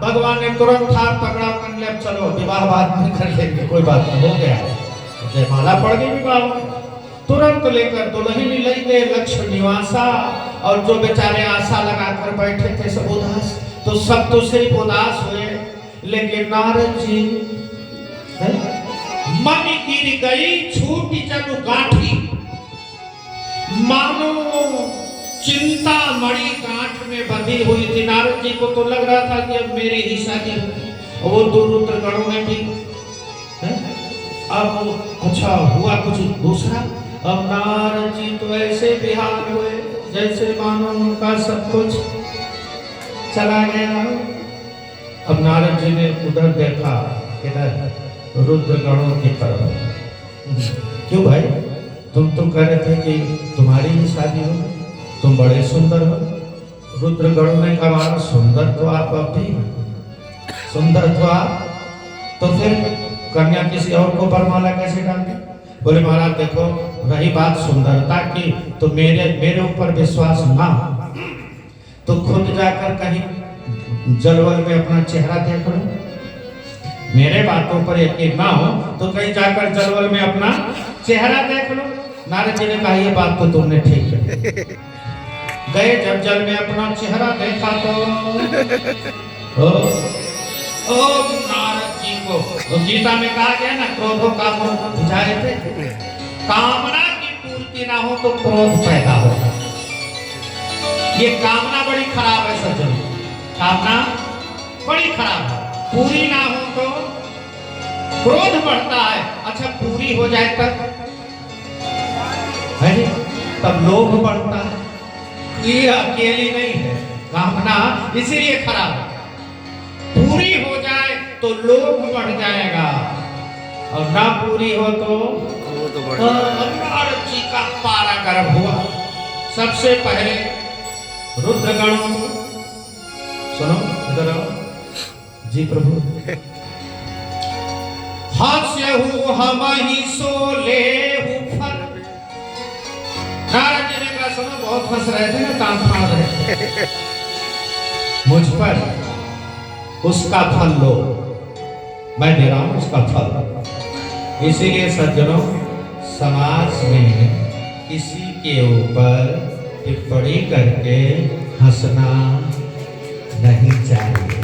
भगवान ने तुरंत हाथ पकड़ा कर लिया, चलो विवाह बाद में कर लेंगे, कोई बात नहीं, हो गया। जयमाला पड़ गई विवाह, तुरंत लेकर दुल्हन ले गए लक्ष्य निवासा। और जो बेचारे आशा लगाकर बैठे थे सब उदास, तो सब तो सिर्फ उदास हुए, लेकिन नारद जी मन गिर गई छूटी जब गांठी, मानो चिंता मणि गांठ में बंधी हुई थी। नारद जी को तो लग रहा था कि अब मेरी ही शादी होगी। वो दो रुद्रगणों ने भी अब अच्छा हुआ कुछ दूसरा। अब नारद जी तो ऐसे बिहार हुए जैसे मानो उनका सब कुछ चला गया। अब नारद जी ने उधर देखा, इधर रुद्रगणों की तरफ। क्यों भाई, तुम तो कह रहे थे कि तुम्हारी ही शादी हो, तुम बड़े सुंदर हो। रुद्रगणों ने कहा, सुंदर तो आप अब भी, सुंदर तो आप, तो फिर कन्या किसी और को वरमाला कैसे डालते? बोले महाराज देखो, रही बात सुंदरता की, तो मेरे ऊपर विश्वास ना तो खुद जाकर कहीं जलवल में अपना चेहरा देख लो। मेरे बातों पर यकीन ना हो तो कहीं जाकर जलवल में अपना चेहरा देख लो। नारद जी ने कहा, ये बात तो तुमने ठीक है। गए जब जल में अपना चेहरा देखा तो नारद जी को तो गीता में कहा गया ना, क्रोधों का मोह बुझाए थे। कामना की पूर्ति ना हो तो क्रोध पैदा होगा। ये कामना बड़ी खराब है सज्जन, कामना बड़ी खराब है। पूरी ना हो तो क्रोध बढ़ता है। अच्छा पूरी हो जाए तब लोभ बढ़ता है। ये अकेली नहीं है कामना, इसीलिए खराब है। पूरी हो जाए तो लोभ बढ़ जाएगा, और ना पूरी हो तो नारद जी का पारा गर्भ हुआ। सबसे पहले रुद्रगणों को सुनो, इधर आओ जी प्रभु। हास्यहु हम ही सोले फल। नारद जी ने कहा, सुनो बहुत हंस रहे थे ना, तान मार रहे थे, मुझ पर उसका फल लो, मैं दे रहा हूं उसका फल। इसीलिए सज्जनों, समाज में किसी के ऊपर टिप्पणी करके हंसना नहीं चाहिए,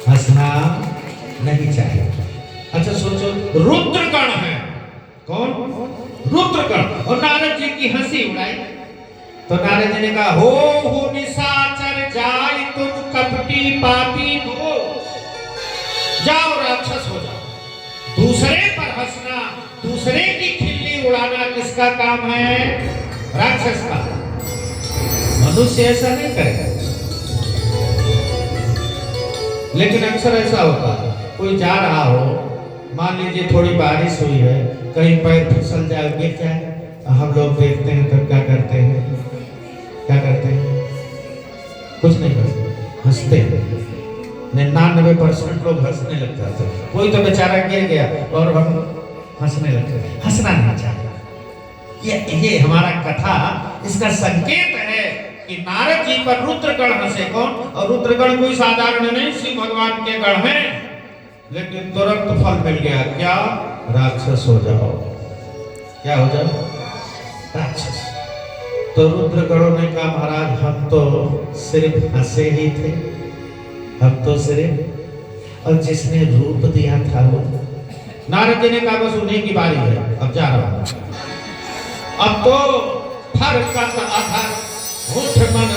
हंसना नहीं चाहिए। अच्छा सोचो, रुद्रगण है, कौन? रुद्रगण। और नारद जी की हंसी उड़ाई तो नारद जी ने कहा, हो निशाचर जाय तुम कपटी पापी हो, जाओ राक्षस हो जाओ। दूसरे पर हंसना, दूसरे की खिल्ली उड़ाना किसका काम है? राक्षस का। मनुष्य ऐसा नहीं करेगा। लेकिन अक्सर ऐसा होता है, कोई जा रहा हो, मान लीजिए थोड़ी बारिश हुई है, कहीं पैर फिसल जाए, गिर जाए, हम लोग देखते हैं तब क्या करते हैं? क्या करते हैं? कुछ नहीं करते, हंसते हैं। 99% लोग हंसने लग जाते हैं। कोई तो बेचारा गिर गया और हम हंसने लगते हैं। हंसना नहीं चाहिए। ये हमारा कथा इसका संकेत है कि नारद जी पर रुद्रगण हंसे। कौन? और रुद्रगण कोई साधारण नहीं, शिव भगवान के गण हैं। लेकिन तुरंत फल मिल गया, क्या? राक्षस हो जाओ। क्या हो जाओ? राक्षस। तो रुद्रगणों ने कहा, महाराज हम तो सिर्फ हंसे ही थे, हम तो सिर्फ, और जिसने रूप दिया था वो। नारद जी ने कहा, बस उन्हीं की बारी है, अब जा रहा हूं। अब तो फरकत अधर उठ मन,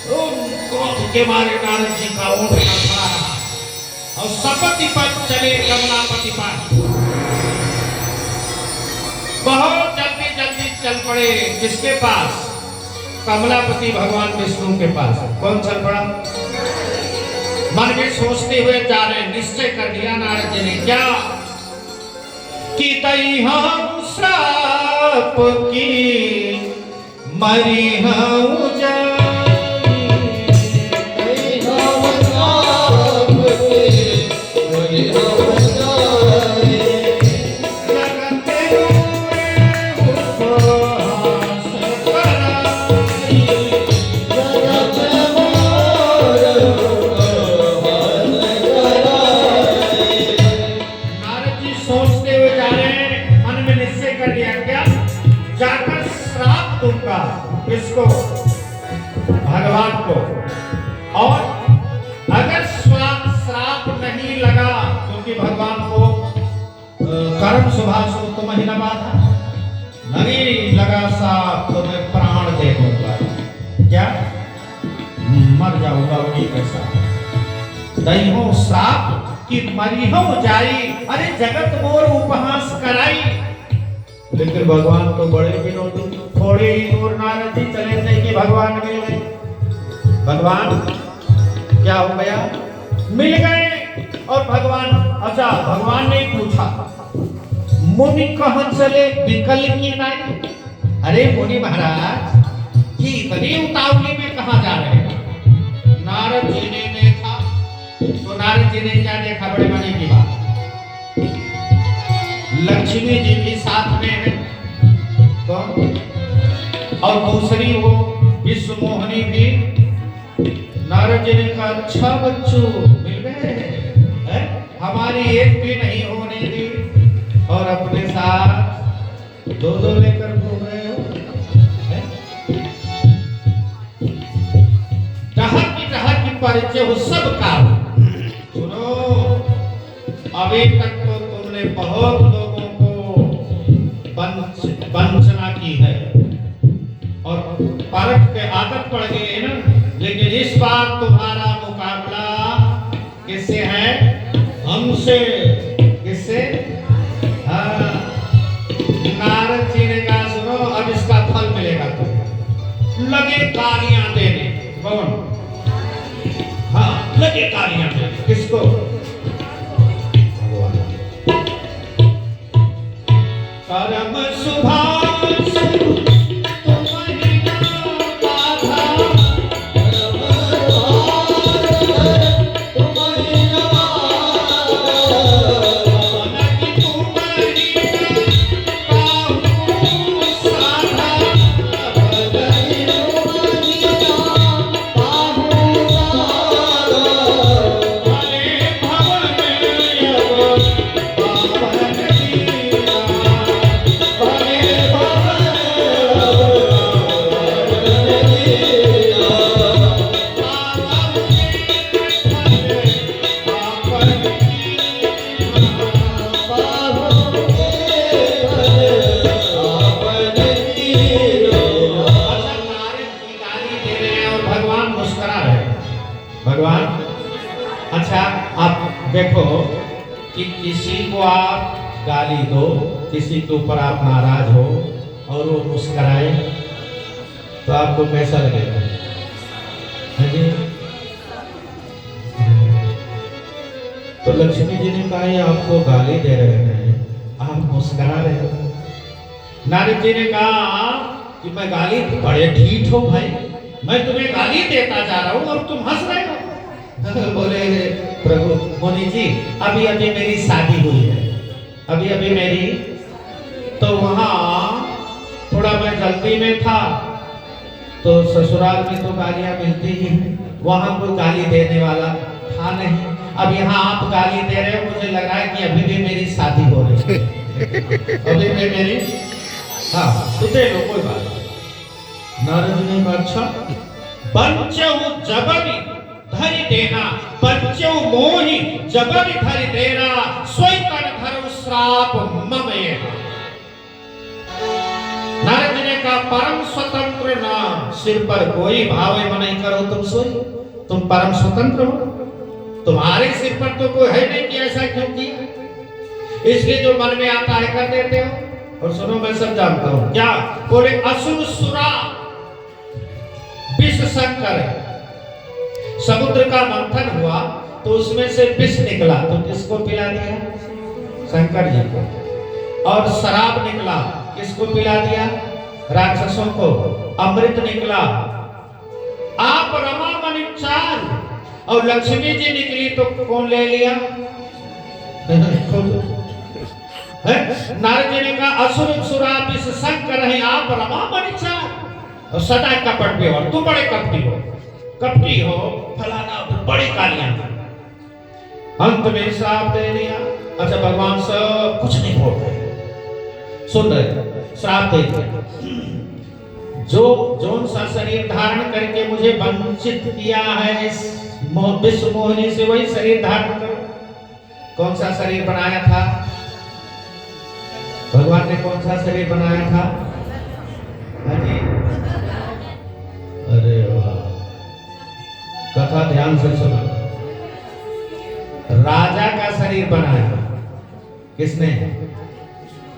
क्रोध के मारे नारद जी का ऊँट खड़ा रहा और सपति पर चले कमलापति पर। बहुत जल्दी जल्दी चल पड़े किसके पास? कमलापति भगवान विष्णु के पास। कौन चल पड़ा? मन में सोचते हुए जा रहे, निश्चय कर लिया नारद जी ने, क्या कि दई हम श्राप की मरी हूं जाई, दई हम श्राप की मरी हूं जाई, जगत किसको? भगवान को। और अगर श्राप नहीं लगा, क्योंकि भगवान को कर्म सुभाषो तुम ही न बाधा, नहीं लगा साप तो मैं प्राण दे दूंगा, क्या मर जाऊंगा वही कैसा दही हो श्राप कि मरी हो जाई, अरे जगत मोर उपहास कराई। लेकिन भगवान तो बड़े विनोदी, थोड़ी ही दूर नारद जी चले थे कि भगवान मिल गए। भगवान क्या हो गया? मिल गए। और भगवान, अच्छा भगवान ने पूछा मुनि कहां चले विकल की नहीं? अरे मुनि महाराज ये इतनी उतावली में कहां जा रहे हैं? नारद जी ने देखा तो नारद जी ने क्या देखा? बड़े मजे की बात, लक्ष्मी जी भी साथ में है कौन? और दूसरी वो विश्व मोहिनी भी। नारद जी ने कहा अच्छा बच्चों मिल गए, हमारी एक भी नहीं होने दी और अपने साथ दो दो लेकर घूम रहे हो। जहाँ की परिचय हो सब का। सुनो, अभी तक तो तुमने बहुत लोगों को वंचना की है और परख के आदत पड़ गई है ना, लेकिन इस बार तुम्हारा मुकाबला किससे है? हमसे। किससे? हाँ। नारद जी ने कहा सुनो अब इसका फल मिलेगा तुम्हें। लगे गालियां देने। कौन? हाँ, लगे गालियां देने। किसको? कर्म सुभाष तुम्हारी बाधा, कर्म सुभाष तुम्हारी बाधा, की तुम्हारी काहू साधा, भगई तुम्हारी काहू साधा, भले भवन भगवान। अच्छा आप देखो कि किसी को आप गाली दो, किसी के ऊपर आप नाराज हो और वो मुस्कुराए तो आपको कैसा लगेगा? है जी? तो लक्ष्मी जी ने कहा ये आपको गाली दे रहे हैं, आप मुस्कुरा रहे हो। नारद जी ने कहा कि मैं गाली, बड़े ठीक हो भाई, मैं तुम्हें गाली देता जा रहा हूँ और तुम हंस रहे हो। बोले प्रभु मुनि जी अभी अभी मेरी शादी हुई है, अभी अभी मेरी, तो वहाँ थोड़ा मैं जल्दी में था तो ससुराल में तो गालियाँ मिलती ही हैं, वहाँ कोई गाली देने वाला था नहीं। अब यहाँ आप गाली दे रहे हो, मुझे लग रहा है कि अभी भी मेरी शादी हो रही है। अभी भी मेरी, हाँ तो दे लो कोई बात। नारद ने कहा अच्छा, पंचऊ जबरी धरि देना, पंचऊ मोहि जबरी धरि देना, सोई तन धरु श्राप ममये। नारद जी ने कहा परम स्वतंत्र ना, सिर पर कोई भाव नहीं करो तुम सोई, तुम परम स्वतंत्र हो, तुम्हारे सिर पर तो कोई है नहीं कि ऐसा क्यों किया, इसलिए जो मन में आता है कर देते हो। और सुनो मैं सब जानता हूं। क्या बोले? असुर सुरा विष शंकर, समुद्र का मंथन हुआ तो उसमें से विष निकला तो किसको पिला दिया? शंकर जी को। और शराब निकला, किसको पिला दिया? राक्षसों को। अमृत निकला, आप रमा मनिचार, और लक्ष्मी जी निकली तो कौन ले लिया? नारद जी ने कहा असुर सुरा विष शंकर है, आप रमा मनिचार, और सदा कपट पे हो, तुम बड़े कपटी हो फलाना, बड़ी गालियां। अंत में श्राप दे दिया। अच्छा भगवान सब कुछ नहीं बोल रहे, सुन रहे, श्राप दे दिया। जो जोन सा शरीर धारण करके मुझे वंचित किया है इस विश्व मोहिनी से, वही शरीर धारण करो। कौन सा शरीर बनाया था भगवान ने? कौन सा शरीर बनाया था? अरे वाह, कथा ध्यान से सुना। राजा का शरीर बनाया किसने?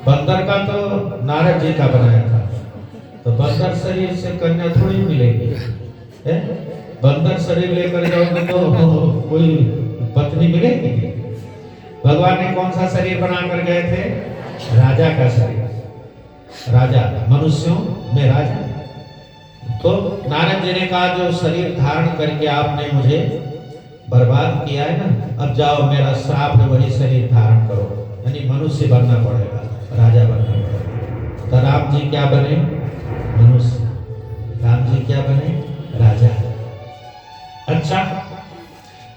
बंदर का तो नारद जी का बनाया था। तो बंदर शरीर से कन्या थोड़ी मिलेगी, बंदर शरीर लेकर जाओगे तो कोई पत्नी मिलेगी? भगवान ने कौन सा शरीर बनाकर गए थे? राजा का शरीर। राजा, मनुष्यों में राजा। तो नारद जी ने कहा जो शरीर धारण करके आपने मुझे बर्बाद किया है ना, अब जाओ मेरा श्राप है वही शरीर धारण करो, यानी मनुष्य बनना पड़ेगा, राजा बनना पड़ेगा। तो राम जी क्या बने? मनुष्य। राम जी क्या बने? राजा। अच्छा,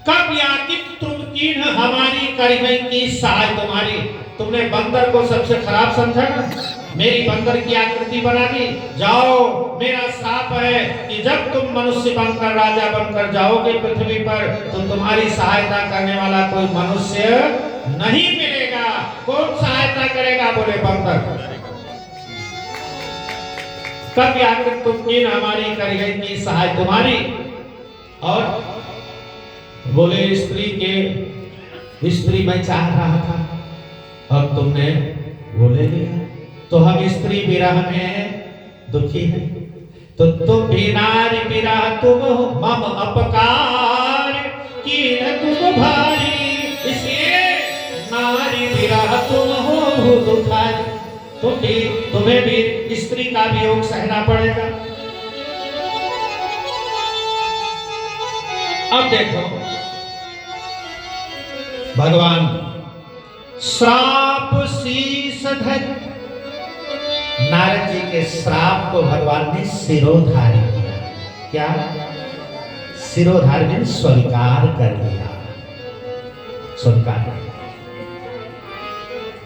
कब याति तुम कीन हमारी करिबई की सहाय तुम्हारी। तुमने बंदर को सबसे खराब समझा ना, मेरी बंदर की आकृति बना दी। जाओ, मेरा श्राप है कि जब तुम मनुष्य बनकर राजा बनकर जाओगे पृथ्वी पर, तो तुम्हारी सहायता करने वाला कोई मनुष्य नहीं मिलेगा। कौन सहायता करेगा? बोले बंदर। कब याति तुम कीन हमारी करिबई की सहाय तुम्हारी। और बोले स्त्री मैं चाह रहा था और तुमने वो ले लिया, तो हम स्त्री विरह में दुखी हैं। तो तुम भी नारी विरह तुम हो, मम अपकार की न तुम भारी। इसलिए नारी विरह तुम हो दुखारी। तुम्हें भी स्त्री का वियोग सहना पड़ेगा। अब देखो, भगवान श्राप शीश धर, नारद जी के श्राप को भगवान ने सिरोधारी किया। क्या? सिरोधारी ने स्वीकार कर लिया। स्वीकार।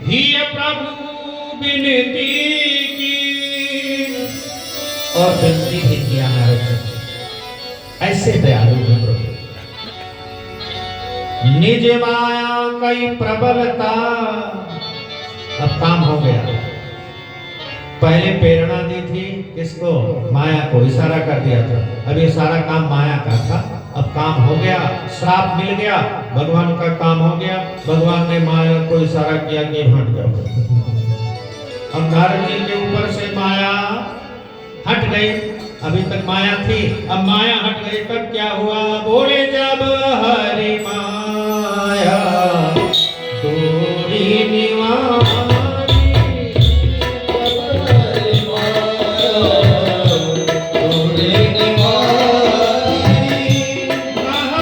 ही प्रभु विनती की, और विनती भी किया नारद जी। ऐसे दयालु है प्रभु। निज माया कई प्रबलता। अब काम हो गया। पहले प्रेरणा दी थी किसको? माया को, इशारा कर दिया था। अब ये सारा काम माया का था। अब काम हो गया, श्राप मिल गया, भगवान का काम हो गया। भगवान ने माया को इशारा किया कि हट जाओ। अब नारद जी के ऊपर से माया हट गई। अभी तक माया थी, अब माया हट गई। तब क्या हुआ? बोले जब